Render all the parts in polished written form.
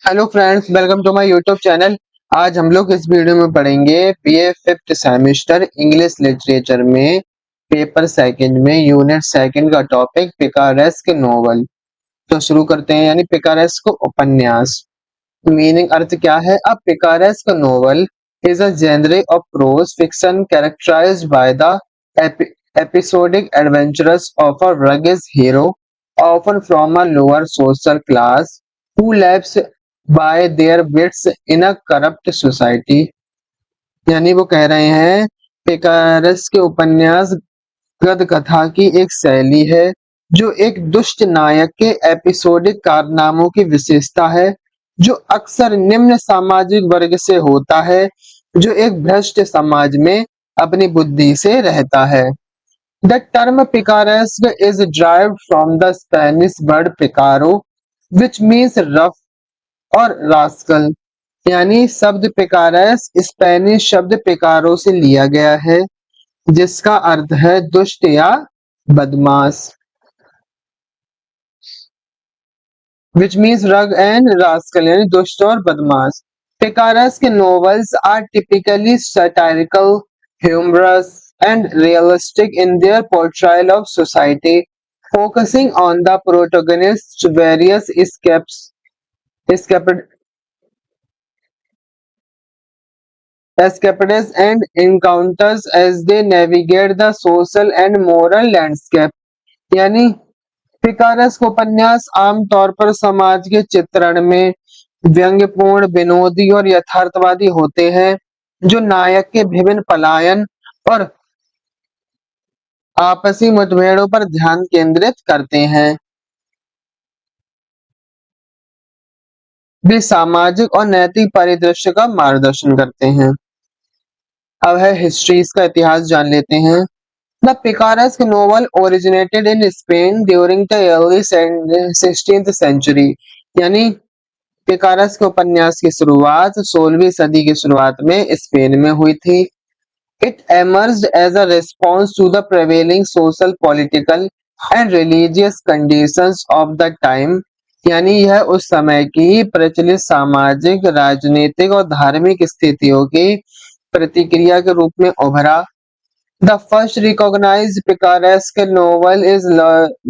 Hello friends, welcome to my YouTube channel. आज हम लोग इस वीडियो में पढ़ेंगे BA fifth semester English literature में पेपर सेकंड में यूनिट सेकंड का टॉपिक पिकारेस्क नोवेल। तो शुरू करते हैं। यानी पिकारेस्क उपन्यास मीनिंग अर्थ क्या है। A picaresque novel is a genre of prose fiction characterized by the episodic adventures of a rugged hero, often from a lower social class, who lives by their wits in a corrupt society। यानी वो कह रहे हैं पिकारस के उपन्यास गद कथा की एक शैली है जो एक दुष्ट नायक के एपिसोडिक कारनामों की विशेषता है, जो अक्सर निम्न सामाजिक वर्ग से होता है, जो एक भ्रष्ट समाज में अपनी बुद्धि से रहता है। The term picaresque is derived from the Spanish word picaro, which means rough और rascal। यानी शब्द पिकारेस स्पेनिश शब्द पिकारो से लिया गया है, जिसका अर्थ है दुष्ट या बदमाश, which means rug and rascal यानी दुष्ट और बदमाश। पिकारेस के novels are typically satirical, humorous, and realistic in their portrayal of society, focusing on the protagonist's various escapades escapades and encounters as they navigate the social and moral landscape। यानी पिकारेस के उपन्यास आमतौर पर समाज के चित्रण में व्यंग्यपूर्ण, विनोदी और यथार्थवादी होते हैं, जो नायक के विभिन्न पलायन और आपसी मुठभेड़ों पर ध्यान केंद्रित करते हैं। वे सामाजिक और नैतिक परिदृश्य का मार्गदर्शन करते हैं। अब है हिस्ट्रीज का इतिहास जान लेते हैं। The picaresque novel originated in Spain during the early 16th century. यानी पिकारेस्क के उपन्यास की शुरुआत 16वीं सदी की शुरुआत में स्पेन में हुई थी। It emerged as a response to the prevailing social, political and religious conditions of the time। यानी यह उस समय की प्रचलित सामाजिक, राजनीतिक और धार्मिक स्थितियों की प्रतिक्रिया के रूप में उभरा। The first recognized picaresque novel is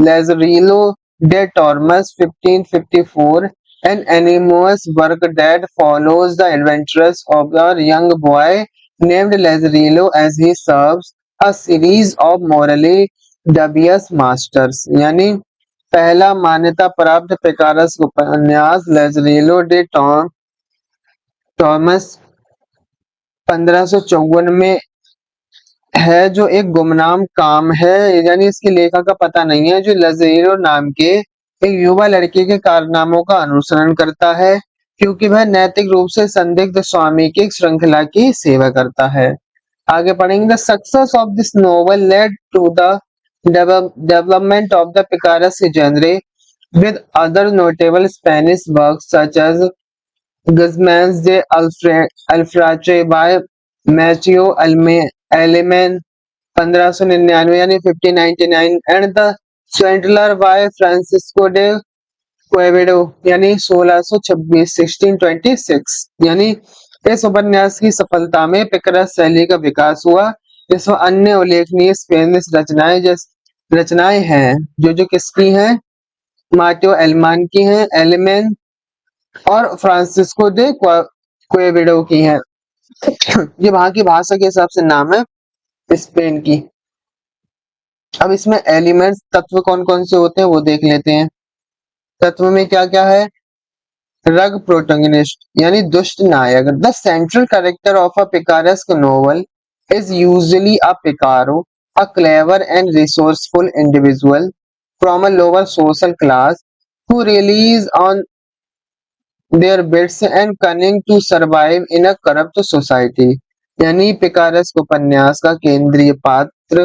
Lazarillo de Tormes 1554, an anonymous work that follows the adventures of a young boy named Lazarillo as he serves a series of morally dubious masters। यानी पहला मान्यता प्राप्त picaresque उपन्यास लेज़रेलो day Thomas 1554 में है, जो एक गुमनाम काम है। यानी इसके लेखक का पता नहीं है, जो लज़ेरो नाम के एक युवा लड़के के कारनामों का अनुसरण करता है, क्योंकि वह नैतिक रूप से संदिग्ध स्वामी की एक श्रृंखला की सेवा करता है। आगे पढ़ेंगे। The success of this novel led to the development of the picaresque genre, with other notable Spanish works such as Guzmán's de Alfarache by Mateo Alemán 1599 यानी 1599 and the swindler by Francisco de Quevedo यानी 1626 1626। यानी इस उपन्यास की सफलता में picaresque शैली का विकास हुआ। इसमें अन्य उल्लेखनीय स्पेनिश रचनाएं हैं, जो किसकी हैं, मार्टियो एलमान की हैं, एलिमेन और फ्रांसिस्को दे क्वेवेडो की हैं। ये वहां की भाषा के हिसाब से नाम है स्पेन की। अब इसमें एलिमेंट्स तत्व कौन कौन से होते हैं वो देख लेते हैं। तत्व में क्या क्या है। रग प्रोटोगनिस्ट यानी दुष्ट नायक। The central character of a picaresque novel is usually a picaro, a clever and resourceful individual from a lower social class who relies on their wits and cunning to survive in a corrupt society। यानी picaresque उपन्यास का केंद्रीय पात्र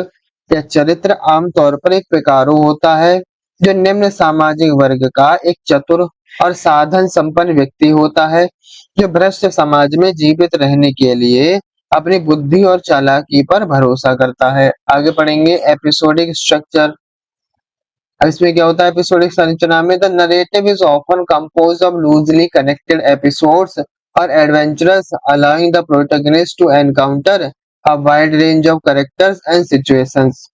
या चरित्र आमतौर पर एक पिकारो होता है, जो निम्न सामाजिक वर्ग का एक चतुर और साधन संपन्न व्यक्ति होता है, जो भ्रष्ट समाज में जीवित रहने के लिए अपनी बुद्धि और चालाकी पर भरोसा करता है। आगे पढ़ेंगे। Episodic structure. अब इसमें क्या होता है एपिसोडिक संरचना में, the narrative is often composed of loosely connected episodes और adventures, allowing the protagonist to encounter a wide range of characters and situations.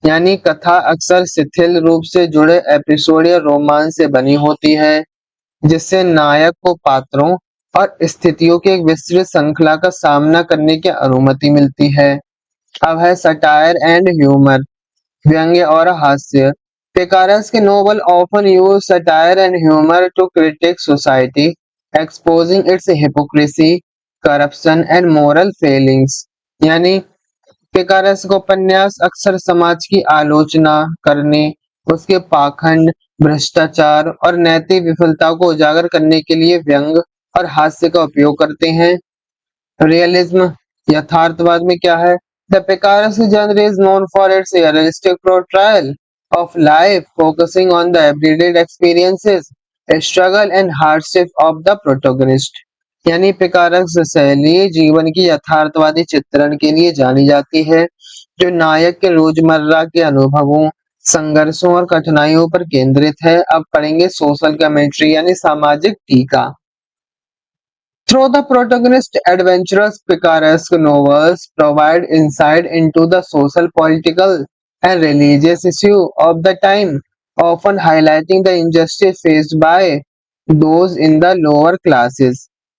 यानी कथा अक्सर शिथिल रूप से जुड़े एपिसोड या रोमांस से बनी होती है, जिससे नायक को पात्रों और स्थितियों की एक विस्तृत श्रृंखला का सामना करने की अनुमति मिलती है। अब है सटायर एंड ह्यूमर, व्यंग्य और हास्य। Picaresque novel often use satire and humor to critique society, exposing its hypocrisy, corruption and moral failings। यानी पिकारेस्क उपन्यास अक्सर समाज की आलोचना करने, उसके पाखंड, भ्रष्टाचार और नैतिक विफलता को उजागर करने के लिए व्यंग और हास्य का उपयोग करते हैं। रियलिज्म, यथार्थवाद में क्या है? The picaresque genre is known for its realistic portrayal of life, focusing on the everyday experiences, struggle and hardship of the protagonist। यानी पिकारेस्क शैली जीवन की यथार्थवादी चित्रण के लिए जानी जाती है, जो नायक के रोजमर्रा के अनुभवों, संघर्षों और कठिनाइयों पर केंद्रित है। अब पढ़ेंगे सोशल कमेंट्री यानी सामाजिक टीका। Through the protagonist's adventurous picaresque novels provide insight into the social, political, and religious issue of the time, often highlighting the injustice faced by those in the lower classes।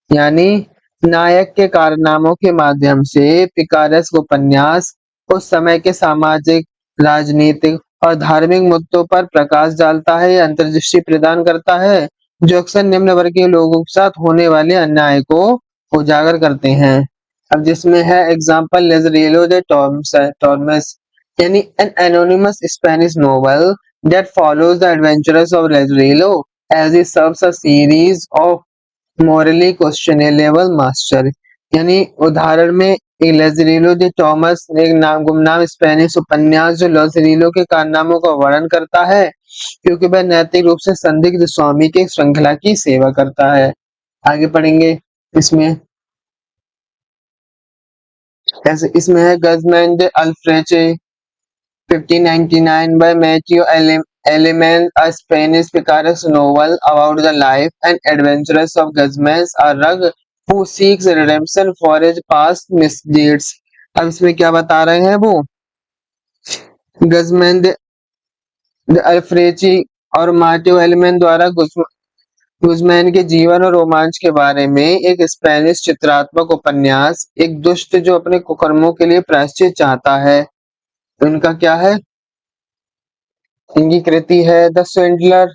यानी नायक के कारनामों के माध्यम से picaresque उपन्यास उस समय के सामाजिक, राजनीतिक और धार्मिक मुद्दों पर प्रकाश डालता है या अंतर्दृष्टि प्रदान करता है, जो अक्सर निम्न वर्गीय लोगों के साथ होने वाले अन्याय को उजागर करते हैं। अब जिसमें है एग्जाम्पल लेज़रेलो de Tormes, यानी an anonymous Spanish novel that follows the adventures of Lazarillo as he serves a series of morally questionable master। यानी उदाहरण में लेज़रेलो de टॉमस एक गुमनाम स्पेनिश उपन्यास जो लाज़रेलो के कारनामों का वर्णन करता है, क्योंकि वह नैतिक रूप से संदिग्ध स्वामी की श्रृंखला की सेवा करता है। आगे पढ़ेंगे इसमें इसमें है गजमैन de Alfreche 1599 by Matthew Aleman, a Spanish picaresque novel about the life and adventures of Guzman, a rug who seeks redemption for his past misdeeds। अब इसमें क्या बता रहे हैं वो गजमैन de अल्फ्रेची और मार्टियो एलिमेन द्वारा गुज़मैन के जीवन और रोमांच के बारे में एक स्पेनिश चित्रात्मक उपन्यास, एक दुष्ट जो अपने कुकर्मों के लिए प्रायश्चित चाहता है। उनका क्या है? इनकी कृति है the swindler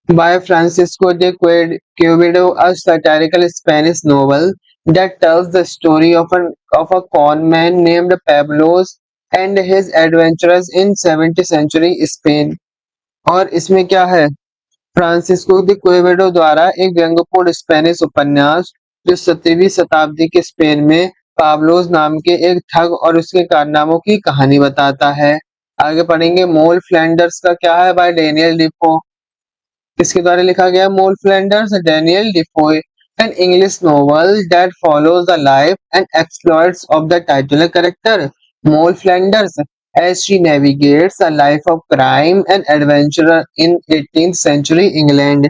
by Francisco de Quevedo, a satirical Spanish novel that tells the story of a con man named Pablo and his adventures in 17th century Spain। और इसमें क्या है? फ्रांसिस्को द क्वेवेडो द्वारा एक व्यंग्यपूर्ण स्पेनिश उपन्यास जो 17वीं शताब्दी के स्पेन में पाब्लोस नाम के एक ठग और उसके कारनामों की कहानी बताता है। आगे पढ़ेंगे मोल फ्लैंडर्स का क्या है बाय डेनियल डिफो। किसके द्वारा लिखा गया? Moll Flanders, Daniel Defoe, an English novel that follows the life and exploits of the titular character Moll Flanders as she navigates a life of crime and adventure in 18th century England।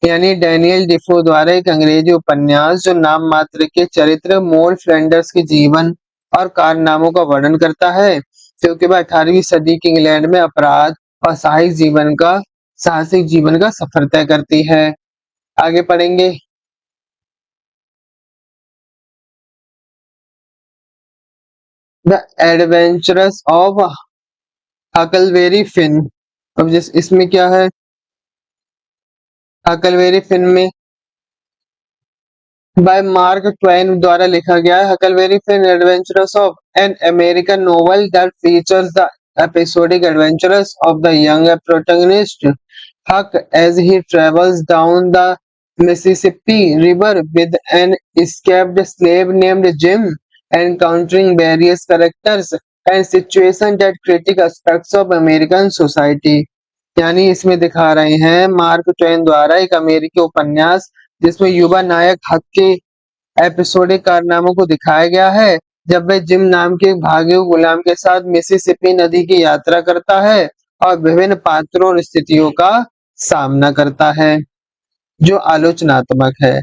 यानी Daniel डिफो द्वारा एक अंग्रेजी उपन्यास जो नाम मात्र के चरित्र मोल फ्लैंडर्स के जीवन और कारनामों का वर्णन करता है, क्योंकि वह 18वीं सदी के इंग्लैंड में अपराध और साहसिक जीवन का सफर तय करती है। आगे पढ़ेंगे the adventurous of Huckleberry Finn. अब जिस इसमें क्या है? हकलबेरी फिन में बाय मार्क ट्वेन द्वारा लिखा गया है। Huckleberry Finn adventurous of an American novel that features the episodic adventures of the young protagonist Huck as he travels down the Mississippi River with an escaped slave named Jim, encountering various characters and situations that critique aspects of American society। यानी इसमें दिखा रहे हैं mark Twain द्वारा एक अमेरिकी उपन्यास जिसमें युवा नायक हक के एपिसोडिक कारनामों को दिखाया गया है, जब वह जिम नाम के एक भागे हुए गुलाम के साथ मिसिसिपी नदी की यात्रा करता है और विभिन्न पात्रों और स्थितियों का सामना करता है, जो आलोचनात्मक है।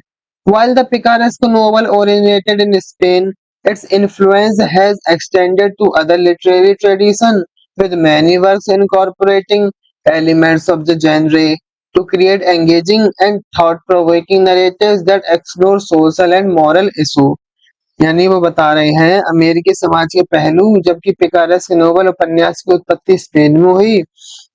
While the picaresque novel originated in Spain, its influence has extended to other literary traditions, with many works incorporating elements of the genre to create engaging and thought-provoking narratives that explore social and moral issues. यानी वो बता रहे हैं अमेरिकी समाज के पहलू, जबकि पिकारेस्क नोवेल उपन्यास की उत्पत्ति स्पेन में हुई।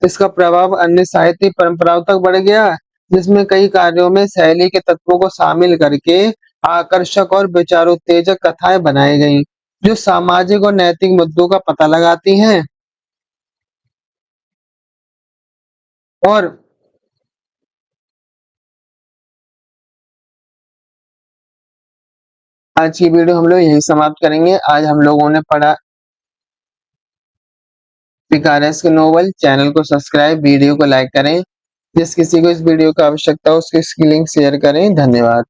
इसका प्रभाव अन्य साहित्य परंपराओं तक बढ़ गया, जिसमें कई कार्यों में शैली के तत्वों को शामिल करके आकर्षक और विचारोत्तेजक कथाएं बनाई गईं, जो सामाजिक और नैतिक मुद्दों का पता लगाती हैं। और आज की वीडियो हम लोग यहीं समाप्त करेंगे। आज हम लोगों ने पढ़ा पिकारेस्क नोवेल। चैनल को सब्सक्राइब, वीडियो को लाइक करें। जिस किसी को इस वीडियो की आवश्यकता हो उसको इसकी लिंक शेयर करें। धन्यवाद।